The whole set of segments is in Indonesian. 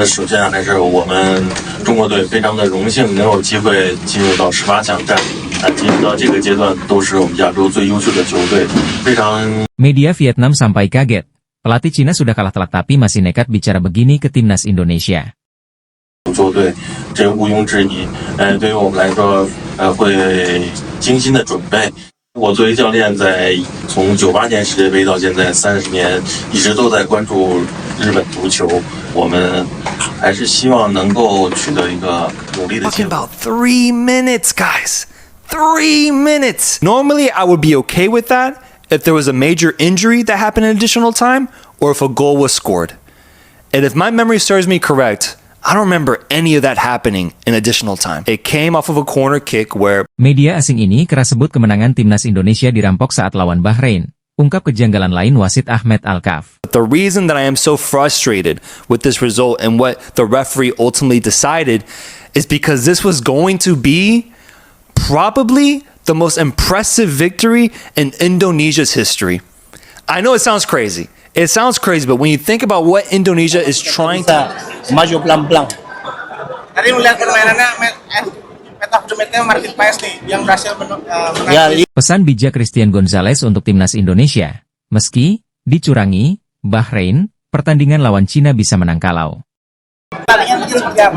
首先还是我们中国队非常的荣幸能有机会进入到18强战，进入到这个阶段都是我们亚洲最优秀的球队，非常。Media Vietnam sampai kaget. Pelatih Cina sudah kalah telak tapi masih nekat bicara begini ke timnas Indonesia. 球队，这毋庸置疑。对于我们来说，会精心的准备。我作为教练，从98年世界杯到现在30年，一直都在关注日本足球。我们还是希望能够取得一个努力的结 Talking 果。 about 3 minutes, guys. 3 minutes. Normally, I would be okay with that if there was a major injury that happened in additional time or if a goal was scored. And if my memory serves me correct, I don't remember any of that happening in additional time. It came off of a corner kick where Media asing ini keras sebut kemenangan timnas Indonesia dirampok saat lawan Bahrain. Ungkap kejanggalan lain wasit Ahmed Alkaf. the reason that I am so frustrated with this result and what the referee ultimately decided is because this was going to be probably the most impressive victory in Indonesia's history. I know it sounds crazy. It sounds crazy, but when you think about what Indonesia is trying to... maju pelan-pelan. Tadi melihat permainannya man of the match-nya Martin Paes nih yang berhasil menang. Pesan bijak Christian Gonzalez untuk timnas Indonesia. Meski dicurangi, Bahrain, pertandingan lawan Cina bisa menang kalau.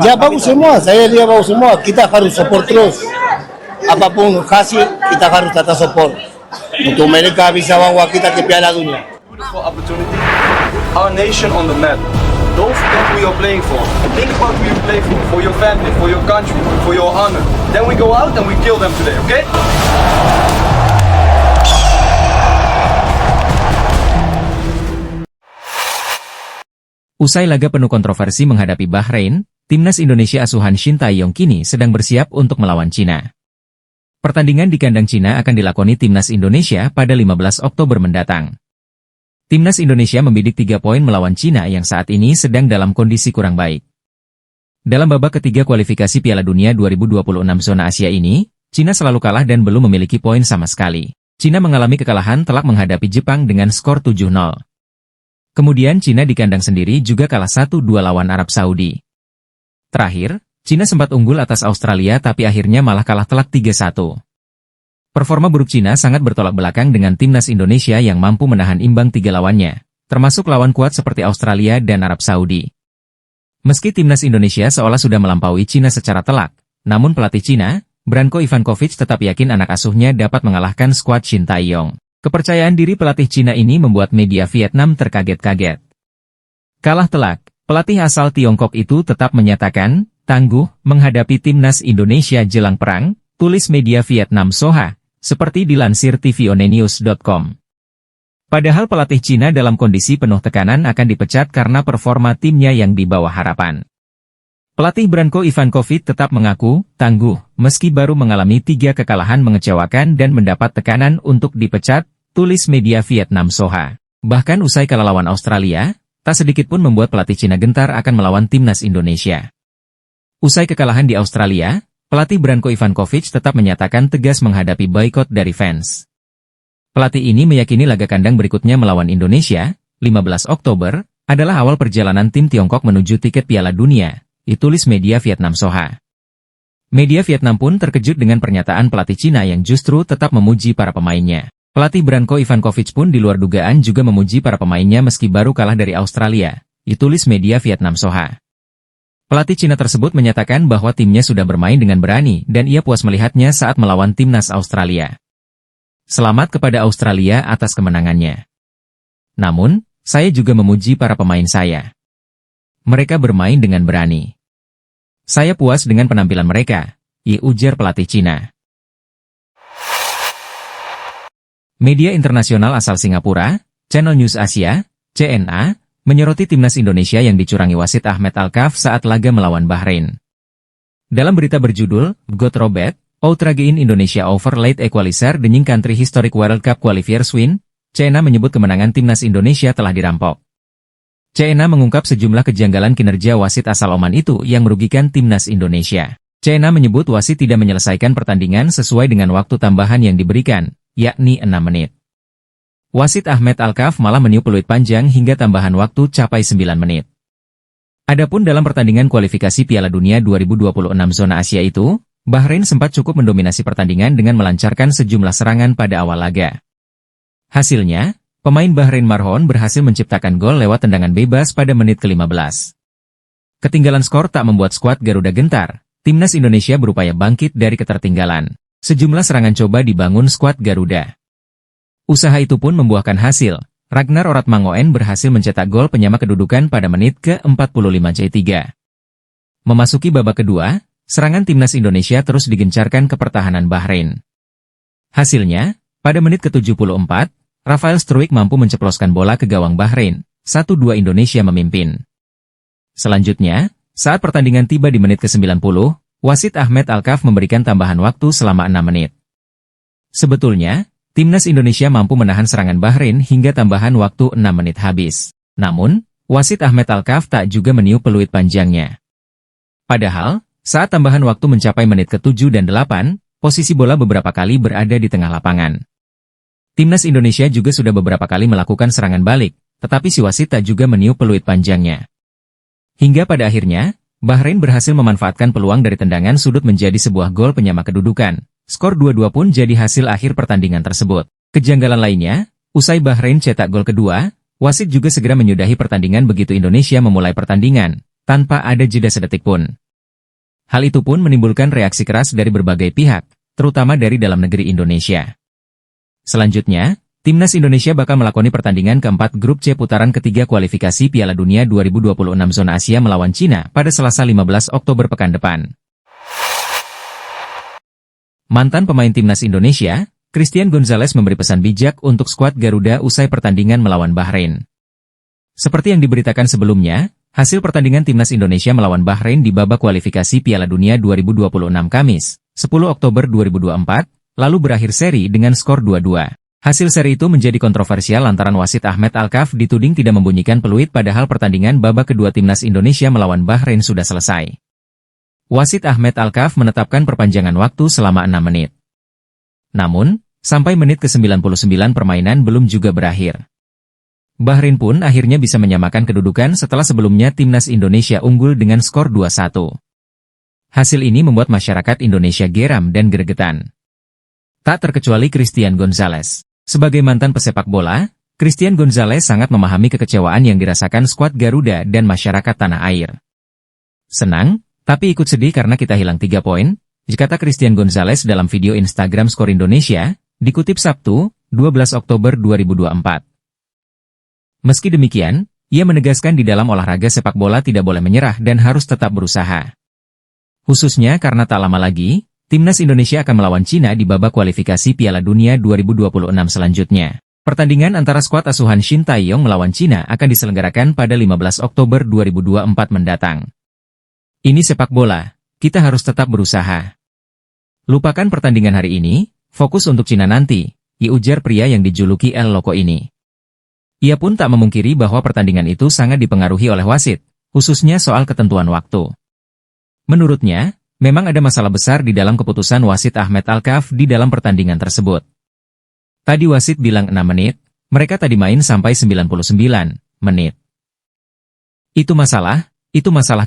Ya bagus semua, saya lihat bagus semua. Kita harus support terus. Apapun hasil, kita harus tetap support. Untuk mereka bisa bawa kita ke Piala Dunia. Beautiful opportunity. Our nation on the map. Don't forget who you're playing for. Think about who you play for your family, for your country, for your honor. Then we go out and we kill them today, okay? Usai laga penuh kontroversi menghadapi Bahrain, timnas Indonesia asuhan Shin Tae-yong kini sedang bersiap untuk melawan Cina. Pertandingan di kandang Cina akan dilakoni timnas Indonesia pada 15 Oktober mendatang. Timnas Indonesia membidik 3 poin melawan Cina yang saat ini sedang dalam kondisi kurang baik. Dalam babak ketiga kualifikasi Piala Dunia 2026 zona Asia ini, Cina selalu kalah dan belum memiliki poin sama sekali. Cina mengalami kekalahan telak menghadapi Jepang dengan skor 7-0. Kemudian Cina di kandang sendiri juga kalah 1-2 lawan Arab Saudi. Terakhir, Cina sempat unggul atas Australia tapi akhirnya malah kalah telak 3-1. Performa buruk Cina sangat bertolak belakang dengan timnas Indonesia yang mampu menahan imbang 3 lawannya, termasuk lawan kuat seperti Australia dan Arab Saudi. Meski timnas Indonesia seolah sudah melampaui Cina secara telak, namun pelatih Cina, Branko Ivankovic tetap yakin anak asuhnya dapat mengalahkan skuad Shin Tae-yong. Kepercayaan diri pelatih Cina ini membuat media Vietnam terkaget-kaget. Kalah telak, pelatih asal Tiongkok itu tetap menyatakan tangguh menghadapi timnas Indonesia jelang perang, tulis media Vietnam Soha, seperti dilansir tvonnews.com. Padahal pelatih Cina dalam kondisi penuh tekanan akan dipecat karena performa timnya yang di bawah harapan. Pelatih Branko Ivankovic tetap mengaku tangguh, meski baru mengalami 3 kekalahan mengecewakan dan mendapat tekanan untuk dipecat, tulis media Vietnam Soha. Bahkan usai kalah lawan Australia, tak sedikit pun membuat pelatih Cina gentar akan melawan timnas Indonesia. Usai kekalahan di Australia, pelatih Branko Ivankovic tetap menyatakan tegas menghadapi boikot dari fans. Pelatih ini meyakini laga kandang berikutnya melawan Indonesia, 15 Oktober, adalah awal perjalanan tim Tiongkok menuju tiket Piala Dunia, ditulis media Vietnam Soha. Media Vietnam pun terkejut dengan pernyataan pelatih Cina yang justru tetap memuji para pemainnya. Pelatih Branko Ivankovic pun di luar dugaan juga memuji para pemainnya meski baru kalah dari Australia, ditulis media Vietnam Soha. Pelatih Cina tersebut menyatakan bahwa timnya sudah bermain dengan berani dan ia puas melihatnya saat melawan timnas Australia. Selamat kepada Australia atas kemenangannya. Namun, saya juga memuji para pemain saya. Mereka bermain dengan berani. Saya puas dengan penampilan mereka, ujar pelatih Cina. Media internasional asal Singapura, Channel News Asia, CNA, menyoroti timnas Indonesia yang dicurangi wasit Ahmed Alkaf saat laga melawan Bahrain. Dalam berita berjudul, Got Robert, Outragein Indonesia over late equalizer denying country historic World Cup qualifiers win, CNA menyebut kemenangan timnas Indonesia telah dirampok. CNA mengungkap sejumlah kejanggalan kinerja wasit asal Oman itu yang merugikan timnas Indonesia. CNA menyebut wasit tidak menyelesaikan pertandingan sesuai dengan waktu tambahan yang diberikan, yakni 6 menit. Wasit Ahmed Alkaf malah meniup peluit panjang hingga tambahan waktu capai 9 menit. Adapun dalam pertandingan kualifikasi Piala Dunia 2026 zona Asia itu, Bahrain sempat cukup mendominasi pertandingan dengan melancarkan sejumlah serangan pada awal laga. Hasilnya, pemain Bahrain Marhon berhasil menciptakan gol lewat tendangan bebas pada menit ke-15. Ketinggalan skor tak membuat skuad Garuda gentar. Timnas Indonesia berupaya bangkit dari ketertinggalan. Sejumlah serangan coba dibangun skuad Garuda. Usaha itu pun membuahkan hasil. Ragnar Oratmangoen berhasil mencetak gol penyama kedudukan pada menit ke-45 J3. Memasuki babak kedua, serangan Timnas Indonesia terus digencarkan ke pertahanan Bahrain. Hasilnya, pada menit ke-74, Rafael Struijk mampu menceploskan bola ke gawang Bahrain. 1-2 Indonesia memimpin. Selanjutnya, saat pertandingan tiba di menit ke-90, wasit Ahmed Alkaf memberikan tambahan waktu selama 6 menit. Sebetulnya, Timnas Indonesia mampu menahan serangan Bahrain hingga tambahan waktu 6 menit habis. Namun, wasit Ahmed Alkaf tak juga meniup peluit panjangnya. Padahal, saat tambahan waktu mencapai menit ke-7 dan 8, posisi bola beberapa kali berada di tengah lapangan. Timnas Indonesia juga sudah beberapa kali melakukan serangan balik, tetapi si wasit tak juga meniup peluit panjangnya. Hingga pada akhirnya, Bahrain berhasil memanfaatkan peluang dari tendangan sudut menjadi sebuah gol penyama kedudukan. Skor 2-2 pun jadi hasil akhir pertandingan tersebut. Kejanggalan lainnya, usai Bahrain cetak gol kedua, wasit juga segera menyudahi pertandingan begitu Indonesia memulai pertandingan, tanpa ada jeda sedetik pun. Hal itu pun menimbulkan reaksi keras dari berbagai pihak, terutama dari dalam negeri Indonesia. Selanjutnya, Timnas Indonesia bakal melakoni pertandingan keempat grup C putaran ketiga kualifikasi Piala Dunia 2026 zona Asia melawan Cina pada Selasa 15 Oktober pekan depan. Mantan pemain Timnas Indonesia, Christian Gonzalez memberi pesan bijak untuk skuad Garuda usai pertandingan melawan Bahrain. Seperti yang diberitakan sebelumnya, hasil pertandingan Timnas Indonesia melawan Bahrain di babak kualifikasi Piala Dunia 2026 Kamis, 10 Oktober 2024, lalu berakhir seri dengan skor 2-2. Hasil seri itu menjadi kontroversial lantaran wasit Ahmed Alkaf dituding tidak membunyikan peluit padahal pertandingan babak kedua Timnas Indonesia melawan Bahrain sudah selesai. Wasit Ahmed Alkaf menetapkan perpanjangan waktu selama 6 menit. Namun, sampai menit ke-99 permainan belum juga berakhir. Bahrain pun akhirnya bisa menyamakan kedudukan setelah sebelumnya Timnas Indonesia unggul dengan skor 2-1. Hasil ini membuat masyarakat Indonesia geram dan gregetan. Tak terkecuali Christian Gonzalez. Sebagai mantan pesepak bola, Christian Gonzalez sangat memahami kekecewaan yang dirasakan skuad Garuda dan masyarakat tanah air. Senang, tapi ikut sedih karena kita hilang 3 poin, kata Christian Gonzalez dalam video Instagram Skor Indonesia, dikutip Sabtu, 12 Oktober 2024. Meski demikian, ia menegaskan di dalam olahraga sepak bola tidak boleh menyerah dan harus tetap berusaha. Khususnya karena tak lama lagi, Timnas Indonesia akan melawan Cina di babak kualifikasi Piala Dunia 2026 selanjutnya. Pertandingan antara skuad asuhan Shin Tae-yong melawan Cina akan diselenggarakan pada 15 Oktober 2024 mendatang. Ini sepak bola, kita harus tetap berusaha. Lupakan pertandingan hari ini, fokus untuk Cina nanti, ujar pria yang dijuluki El Loco ini. Ia pun tak memungkiri bahwa pertandingan itu sangat dipengaruhi oleh wasit, khususnya soal ketentuan waktu. Menurutnya, memang ada masalah besar di dalam keputusan wasit Ahmed Alkaf di dalam pertandingan tersebut. Tadi wasit bilang 6 menit, mereka tadi main sampai 99 menit. Itu masalah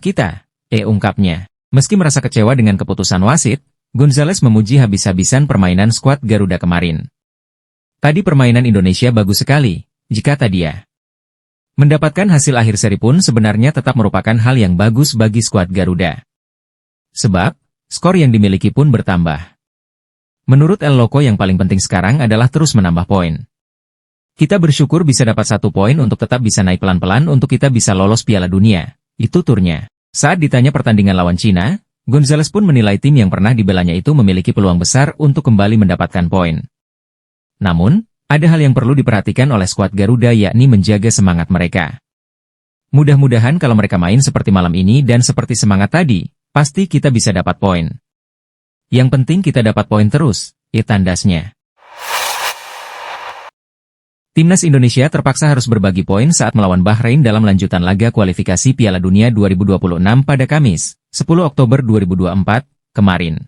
kita, ungkapnya. Meski merasa kecewa dengan keputusan wasit, Gonzalez memuji habis-habisan permainan skuad Garuda kemarin. Tadi permainan Indonesia bagus sekali, kata dia. Mendapatkan hasil akhir seri pun sebenarnya tetap merupakan hal yang bagus bagi skuad Garuda. Sebab, skor yang dimiliki pun bertambah. Menurut El Loco yang paling penting sekarang adalah terus menambah poin. Kita bersyukur bisa dapat 1 poin untuk tetap bisa naik pelan-pelan untuk kita bisa lolos Piala Dunia. Itu turnya. Saat ditanya pertandingan lawan Cina, Gonzalez pun menilai tim yang pernah dibelanya itu memiliki peluang besar untuk kembali mendapatkan poin. Namun, ada hal yang perlu diperhatikan oleh skuad Garuda yakni menjaga semangat mereka. Mudah-mudahan kalau mereka main seperti malam ini dan seperti semangat tadi, pasti kita bisa dapat poin. Yang penting kita dapat poin terus, tandasnya. Timnas Indonesia terpaksa harus berbagi poin saat melawan Bahrain dalam lanjutan laga kualifikasi Piala Dunia 2026 pada Kamis, 10 Oktober 2024, kemarin.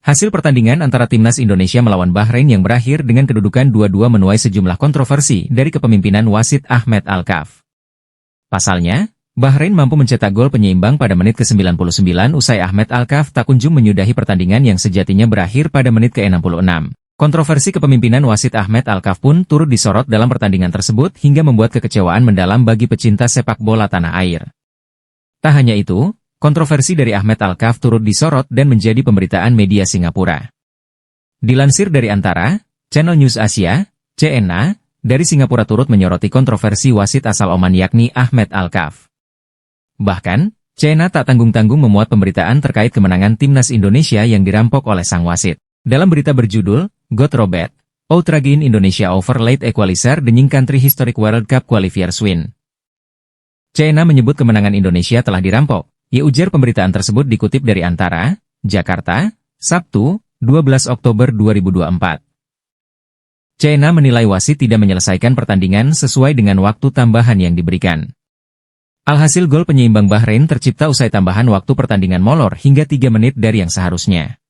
Hasil pertandingan antara Timnas Indonesia melawan Bahrain yang berakhir dengan kedudukan 2-2 menuai sejumlah kontroversi dari kepemimpinan wasit Ahmed Alkaf. Pasalnya, Bahrain mampu mencetak gol penyeimbang pada menit ke-99 usai Ahmed Alkaf tak kunjung menyudahi pertandingan yang sejatinya berakhir pada menit ke-66. Kontroversi kepemimpinan wasit Ahmed Alkaf pun turut disorot dalam pertandingan tersebut hingga membuat kekecewaan mendalam bagi pecinta sepak bola tanah air. Tak hanya itu, kontroversi dari Ahmed Alkaf turut disorot dan menjadi pemberitaan media Singapura. Dilansir dari Antara, Channel News Asia, CNA, dari Singapura turut menyoroti kontroversi wasit asal Oman yakni Ahmed Alkaf. Bahkan, CNA tak tanggung-tanggung memuat pemberitaan terkait kemenangan timnas Indonesia yang dirampok oleh sang wasit. Dalam berita berjudul, God Robert, Outragin Indonesia over late equalizer denying country historic World Cup qualifiers win. CNA menyebut kemenangan Indonesia telah dirampok. Ujar pemberitaan tersebut dikutip dari Antara, Jakarta, Sabtu, 12 Oktober 2024. CNA menilai wasit tidak menyelesaikan pertandingan sesuai dengan waktu tambahan yang diberikan. Alhasil gol penyeimbang Bahrain tercipta usai tambahan waktu pertandingan molor hingga 3 menit dari yang seharusnya.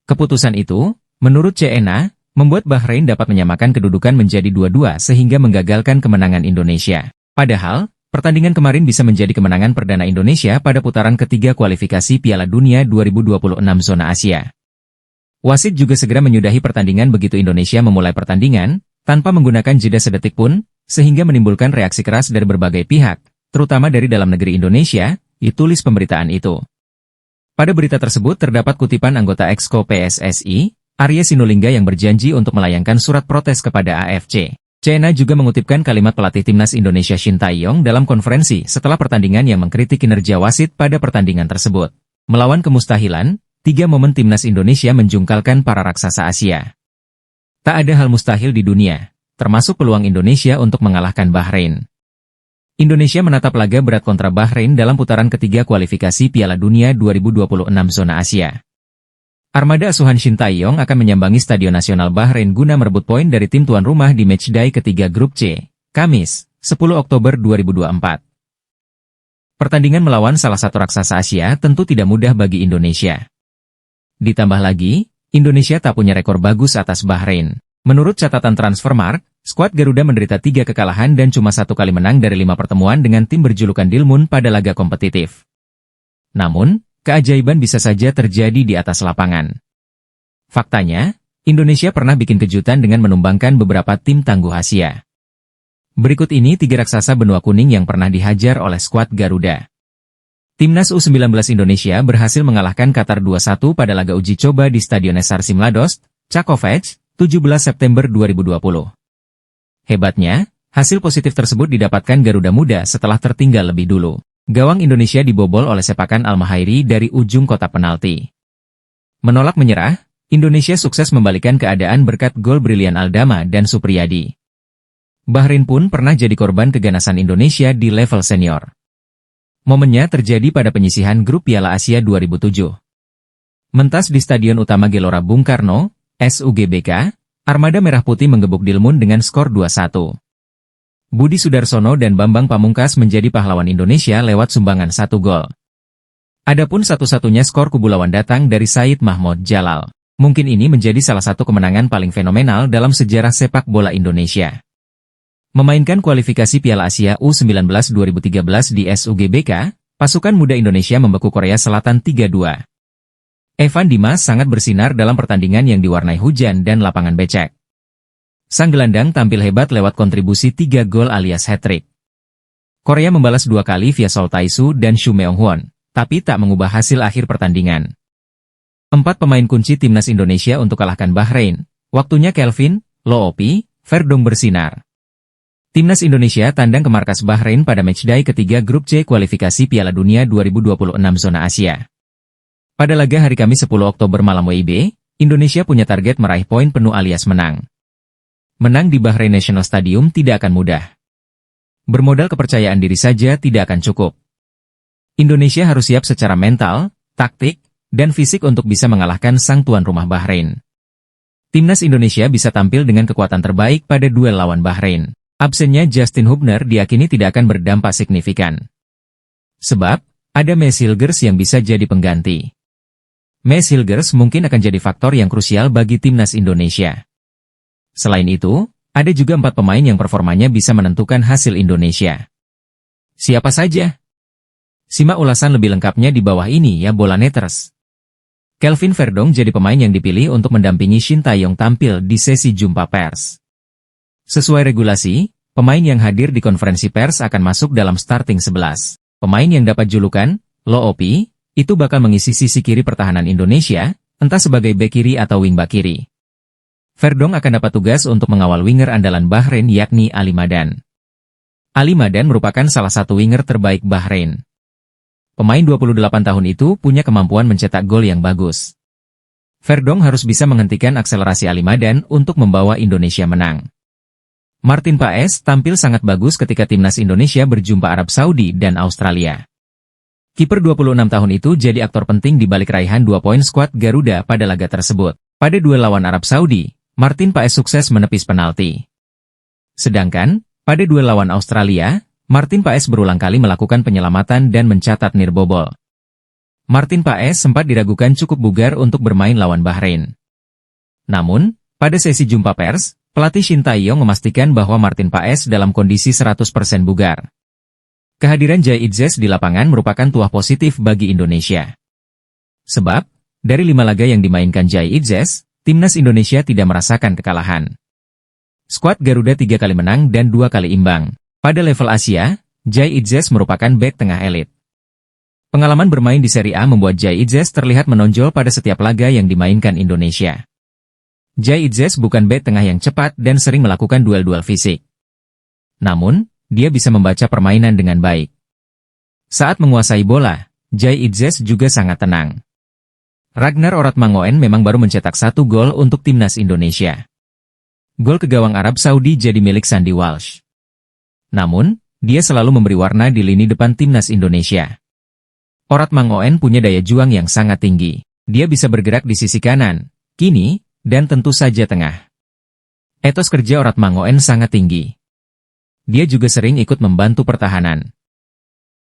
Keputusan itu, menurut CNA, membuat Bahrain dapat menyamakan kedudukan menjadi 2-2 sehingga menggagalkan kemenangan Indonesia. Padahal, pertandingan kemarin bisa menjadi kemenangan perdana Indonesia pada putaran ketiga kualifikasi Piala Dunia 2026 zona Asia. Wasit juga segera menyudahi pertandingan begitu Indonesia memulai pertandingan, tanpa menggunakan jeda sedetik pun, sehingga menimbulkan reaksi keras dari berbagai pihak, terutama dari dalam negeri Indonesia, ditulis pemberitaan itu. Pada berita tersebut terdapat kutipan anggota Exco PSSI, Arya Sinulinga yang berjanji untuk melayangkan surat protes kepada AFC. CNA juga mengutipkan kalimat pelatih timnas Indonesia Shin Tae-yong dalam konferensi setelah pertandingan yang mengkritik kinerja wasit pada pertandingan tersebut. Melawan kemustahilan, 3 momen timnas Indonesia menjungkalkan para raksasa Asia. Tak ada hal mustahil di dunia, termasuk peluang Indonesia untuk mengalahkan Bahrain. Indonesia menatap laga berat kontra Bahrain dalam putaran ketiga kualifikasi Piala Dunia 2026 zona Asia. Armada asuhan Shin Tae-yong akan menyambangi Stadion Nasional Bahrain guna merebut poin dari tim tuan rumah di matchday ketiga Grup C, Kamis, 10 Oktober 2024. Pertandingan melawan salah satu raksasa Asia tentu tidak mudah bagi Indonesia. Ditambah lagi, Indonesia tak punya rekor bagus atas Bahrain. Menurut catatan Transfermarkt, skuad Garuda menderita 3 kekalahan dan cuma 1 kali menang dari 5 pertemuan dengan tim berjulukan Dilmun pada laga kompetitif. Namun, keajaiban bisa saja terjadi di atas lapangan. Faktanya, Indonesia pernah bikin kejutan dengan menumbangkan beberapa tim tangguh Asia. Berikut ini 3 raksasa benua kuning yang pernah dihajar oleh skuad Garuda. Timnas U19 Indonesia berhasil mengalahkan Qatar 2-1 pada laga uji coba di Stadion Nesar Simladost, Čakovec, 17 September 2020. Hebatnya, hasil positif tersebut didapatkan Garuda Muda setelah tertinggal lebih dulu. Gawang Indonesia dibobol oleh sepakan Al-Mahairi dari ujung kotak penalti. Menolak menyerah, Indonesia sukses membalikan keadaan berkat gol brilian Aldama dan Supriyadi. Bahrain pun pernah jadi korban keganasan Indonesia di level senior. Momennya terjadi pada penyisihan grup Piala Asia 2007. Mentas di Stadion Utama Gelora Bung Karno, SUGBK, Armada Merah Putih menggebuk Dilmun dengan skor 2-1. Budi Sudarsono dan Bambang Pamungkas menjadi pahlawan Indonesia lewat sumbangan 1 gol. Adapun satu-satunya skor kubu lawan datang dari Said Mahmud Jalal. Mungkin ini menjadi salah satu kemenangan paling fenomenal dalam sejarah sepak bola Indonesia. Memainkan kualifikasi Piala Asia U19 2013 di SUGBK, pasukan muda Indonesia membeku Korea Selatan 3-2. Evan Dimas sangat bersinar dalam pertandingan yang diwarnai hujan dan lapangan becek. Sang gelandang tampil hebat lewat kontribusi 3 gol alias hat-trick. Korea membalas 2 kali via Sol Tae-soo dan Shu Meong-hwan, tapi tak mengubah hasil akhir pertandingan. 4 pemain kunci timnas Indonesia untuk kalahkan Bahrain, waktunya Kelvin, Loopi, Verdong bersinar. Timnas Indonesia tandang ke markas Bahrain pada matchday ketiga Grup C kualifikasi Piala Dunia 2026 zona Asia. Pada laga hari Kamis 10 Oktober malam WIB, Indonesia punya target meraih poin penuh alias menang. Menang di Bahrain National Stadium tidak akan mudah. Bermodal kepercayaan diri saja tidak akan cukup. Indonesia harus siap secara mental, taktik, dan fisik untuk bisa mengalahkan sang tuan rumah Bahrain. Timnas Indonesia bisa tampil dengan kekuatan terbaik pada duel lawan Bahrain. Absennya Justin Hubner diakini tidak akan berdampak signifikan. Sebab, ada Maes Hilgers yang bisa jadi pengganti. Maes Hilgers mungkin akan jadi faktor yang krusial bagi timnas Indonesia. Selain itu, ada juga 4 pemain yang performanya bisa menentukan hasil Indonesia. Siapa saja? Simak ulasan lebih lengkapnya di bawah ini ya Bola Neters. Kelvin Verdong jadi pemain yang dipilih untuk mendampingi Shin Tae-yong tampil di sesi jumpa pers. Sesuai regulasi, pemain yang hadir di konferensi pers akan masuk dalam starting 11. Pemain yang dapat julukan Lo OP itu bakal mengisi sisi kiri pertahanan Indonesia, entah sebagai bek kiri atau wingback kiri. Verdong akan dapat tugas untuk mengawal winger andalan Bahrain yakni Ali Madan. Ali Madan merupakan salah satu winger terbaik Bahrain. Pemain 28 tahun itu punya kemampuan mencetak gol yang bagus. Verdong harus bisa menghentikan akselerasi Ali Madan untuk membawa Indonesia menang. Martin Paes tampil sangat bagus ketika timnas Indonesia berjumpa Arab Saudi dan Australia. Kiper 26 tahun itu jadi aktor penting di balik raihan 2 poin skuad Garuda pada laga tersebut. Pada duel lawan Arab Saudi, Martin Paes sukses menepis penalti. Sedangkan, pada duel lawan Australia, Martin Paes berulang kali melakukan penyelamatan dan mencatat nirbobol. Martin Paes sempat diragukan cukup bugar untuk bermain lawan Bahrain. Namun, pada sesi jumpa pers, pelatih Shin Tae-yong memastikan bahwa Martin Paes dalam kondisi 100% bugar. Kehadiran Jai Idzes di lapangan merupakan tuah positif bagi Indonesia. Sebab, dari 5 laga yang dimainkan Jai Idzes, timnas Indonesia tidak merasakan kekalahan. Skuad Garuda 3 kali menang dan 2 kali imbang. Pada level Asia, Jai Idzes merupakan bek tengah elit. Pengalaman bermain di Serie A membuat Jai Idzes terlihat menonjol pada setiap laga yang dimainkan Indonesia. Jai Idzes bukan bek tengah yang cepat dan sering melakukan duel-duel fisik. Namun, dia bisa membaca permainan dengan baik. Saat menguasai bola, Jai Idzes juga sangat tenang. Ragnar Oratmangoen memang baru mencetak 1 gol untuk timnas Indonesia. Gol ke gawang Arab Saudi jadi milik Sandy Walsh. Namun, dia selalu memberi warna di lini depan timnas Indonesia. Oratmangoen punya daya juang yang sangat tinggi. Dia bisa bergerak di sisi kanan, kiri, dan tentu saja tengah. Etos kerja Oratmangoen sangat tinggi. Dia juga sering ikut membantu pertahanan.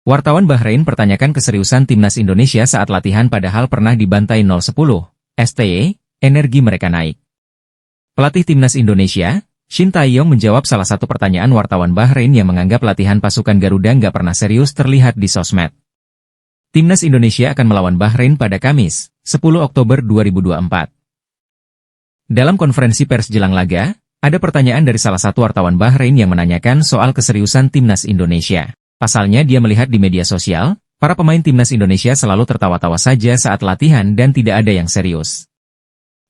Wartawan Bahrain pertanyakan keseriusan timnas Indonesia saat latihan padahal pernah dibantai 0-10. STY, energi mereka naik. Pelatih timnas Indonesia, Shin Tae-yong menjawab salah satu pertanyaan wartawan Bahrain yang menganggap latihan pasukan Garuda nggak pernah serius terlihat di sosmed. Timnas Indonesia akan melawan Bahrain pada Kamis, 10 Oktober 2024. Dalam konferensi pers jelang laga, ada pertanyaan dari salah satu wartawan Bahrain yang menanyakan soal keseriusan timnas Indonesia. Pasalnya dia melihat di media sosial, para pemain timnas Indonesia selalu tertawa-tawa saja saat latihan dan tidak ada yang serius.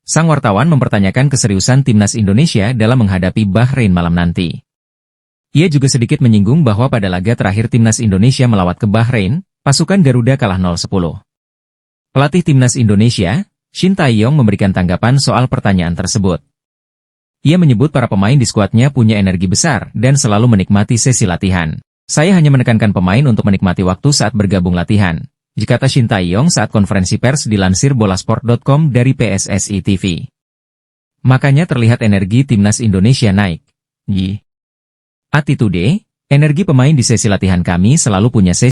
Sang wartawan mempertanyakan keseriusan timnas Indonesia dalam menghadapi Bahrain malam nanti. Ia juga sedikit menyinggung bahwa pada laga terakhir timnas Indonesia melawat ke Bahrain, pasukan Garuda kalah 0-10. Pelatih timnas Indonesia, Shin Tae-yong memberikan tanggapan soal pertanyaan tersebut. Ia menyebut para pemain di skuadnya punya energi besar dan selalu menikmati sesi latihan. Saya hanya menekankan pemain untuk menikmati waktu saat bergabung latihan, kata Shin Tae-yong saat konferensi pers dilansir bolasport.com dari PSSI TV. Makanya terlihat energi timnas Indonesia naik. Attitude, energi pemain di sesi latihan kami selalu punya sesi